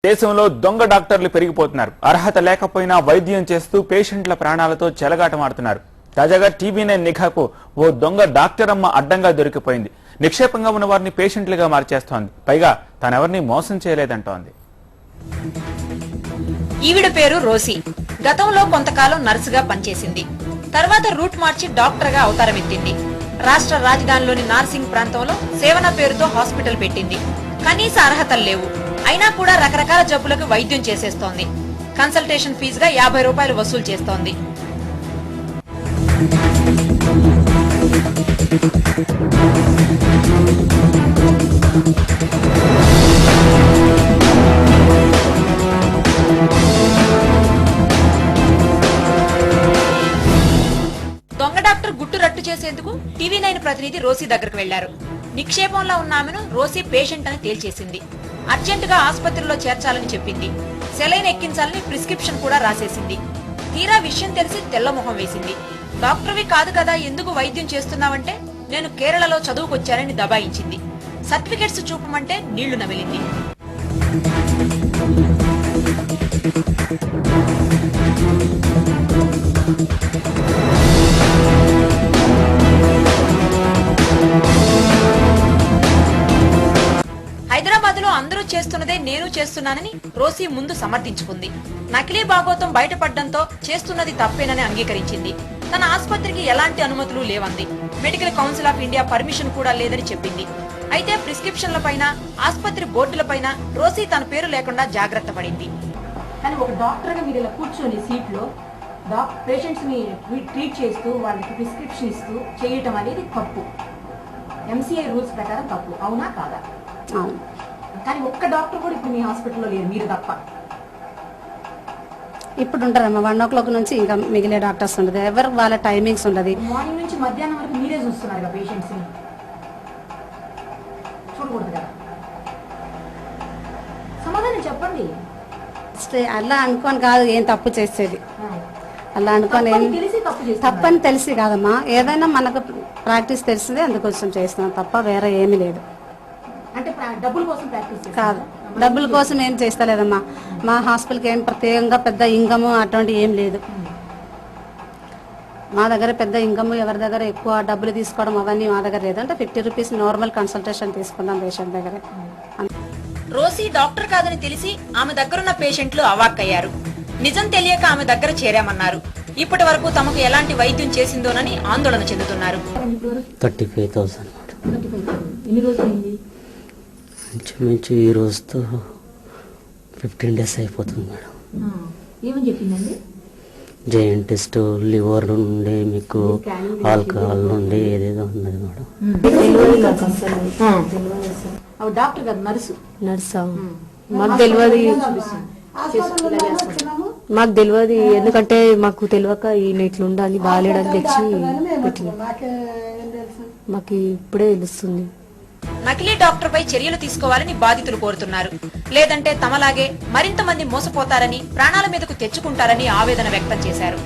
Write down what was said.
దేశంలో దొంగ డాక్టర్లు పెరిగిపోతున్నారు. అర్హత లేకపోయినా వైద్యం చేస్తూ పేషెంట్ల ప్రాణాలతో చెలగాటమాడుతున్నారు. తాజాగా టీవీ9 నిఘాకు ఓ దొంగ డాక్టర్ అమ్మ అడ్డంగా దొరికిపోయింది. నిక్షేపంగా ఉన్న వారిని పేషెంట్లుగా మార్చేస్తోంది. పైగా తానెవరిని మోసం చేయలేదంటోంది. ఈవిడ పేరు రోసి. గతంలో కొంతకాలం నర్సుగా పనిచేసింది. తర్వాత రూట్ మార్చి డాక్టర్ గా అవతారమెత్తింది. రాష్ట్ర రాజధానిలోని నార్సింగ్ ప్రాంతంలో సేవన పేరుతో హాస్పిటల్ పెట్టింది. కనీస అర్హతలు లేవు. అయినా కూడా రకరకాల జబ్బులకు వైద్యం చేసేస్తోంది. కన్సల్టేషన్ ఫీజుగా 50 రూపాయలు వసూలు చేస్తోంది. దొంగ డాక్టర్ గుట్టు రట్టు చేసేందుకు టీవీ9 ప్రతినిధి రోసి దగ్గరకు వెళ్లారు. నిక్షేపంలో ఉన్న ఆమెను రోసి పేషెంట్ అని తేల్చేసింది. అర్జెంటుగా ఆసుపత్రిలో చేర్చాలని చెప్పింది. సెలైన్ ఎక్కించాలని ప్రిస్క్రిప్షన్ కూడా రాసేసింది. తీరా విషయం తెలిసి తెల్లమొహం వేసింది. డాక్టర్వి కాదు కదా, ఎందుకు వైద్యం చేస్తున్నావంటే నేను కేరళలో చదువుకొచ్చానని దబాయించింది. సర్టిఫికెట్స్ చూపమంటే నీళ్లు నమిలింది. హైదరాబాద్ లో అందరూ చేస్తున్నదే నేను చేస్తున్నానని రోసి ముందు సమర్థించుకుంది. నకిలీ భాగోతం బయటపడడంతో చేస్తున్నది తప్పేనని అంగీకరించింది. తన ఆసుపత్రికి ఎలాంటి అనుమతులు లేవంది. Medical Council of India permission కూడా లేదని చెప్పింది. అయితే ప్రిస్క్రిప్షన్ల పైన, ఆసుపత్రి బోర్డులపైన రోసి తన పేరు లేకుండా జాగ్రత్త పడింది. కానీ ఒక డాక్టర్ గా మీరు ఇలా కూర్చొని సీట్ లో పేషెంట్స్ ని ట్రీట్ చేస్తూ వాళ్ళకి ప్రిస్క్రిప్షన్ ఇస్తూ చేయటం అనేది తప్పు. ఎంసీఐ రూల్స్ ప్రకారం తప్పు, అవునా కాదా? అవును. కానీ ఒక్క డాక్టర్ కూడా ఇప్పుడు మీ హాస్పిటల్లో లేరు, మీరు తప్ప. ఇప్పుడు ఉంటారమ్మా 1 o'clock నుంచి ఇంకా మిగిలిన డాక్టర్స్ ఉండదు. ఎవరు వాళ్ళ టైమింగ్స్ ఉండదు. మార్నింగ్ నుంచి మధ్యాహ్నం వరకు మీరే చూస్తున్నారు కదా పేషెంట్స్ ని, చూడకూడదు కదా? సమాధానం చెప్పండి. అలా అనుకోని కాదు ఏం తప్పు చేసేది. అలా అనుకోని తప్పని తెలిసి కాదమ్మా, ఏదైనా మనకు ప్రాక్టీస్ తెలిసిందే అందుకోసం చేస్తున్నాం తప్ప వేరే ఏమీ లేదు. అంటే డబ్బుల కోసం ప్రాక్టీస్ కాదు, డబ్బుల కోసం ఏం చేస్తలేదమ్మా. మా హాస్పిటల్కి ఏం ప్రత్యేకంగా పెద్ద ఇన్కమ్ అటువంటి ఏం లేదు. మా దగ్గర పెద్ద ఇన్కమ్, ఎవరి దగ్గర ఎక్కువ డబ్బులు తీసుకోవడం అవన్నీ మా దగ్గర లేదు. అంటే 50 రూపీస్ నార్మల్ కన్సల్టేషన్ తీసుకున్నాం పేషెంట్ దగ్గర. రోసి డాక్టర్ కాదని తెలిసి ఆమె దగ్గరున్న పేషెంట్లు అవాక్కయ్యారు. నిజం తెలియక ఆమె దగ్గర చేరామన్నారు. ఇప్పటి వరకు తమకు ఎలాంటి వైద్యం చేసిందోనని ఆందోళన చెందుతున్నారు. 35,000. ఎన్ని రోజులైంది? ఇంచుమించు ఈ రోజుతో 15 days అయిపోతుంది మేడం. ఏమని చెప్పిందండి? జైన్ టెస్ట్, లివర్ నుండి మీకు ఆల్కహాల్ నుండి ఏదేదో ఉన్నది మేడం. డాక్టర్ గారు నర్సు. నర్సా? మాకు తెలియదు ఎందుకంటే మాకు తెలియక ఈయన ఇట్లుండాలి బాగాలేడని తెచ్చి పెట్టిన. మాకు ఇప్పుడే తెలుస్తుంది. నకిలీ డాక్టర్ పై చర్యలు తీసుకోవాలని బాధితులు కోరుతున్నారు. లేదంటే తమలాగే మరింత మంది మోసపోతారని, ప్రాణాల మీదకు తెచ్చుకుంటారని ఆవేదన వ్యక్తం చేశారు.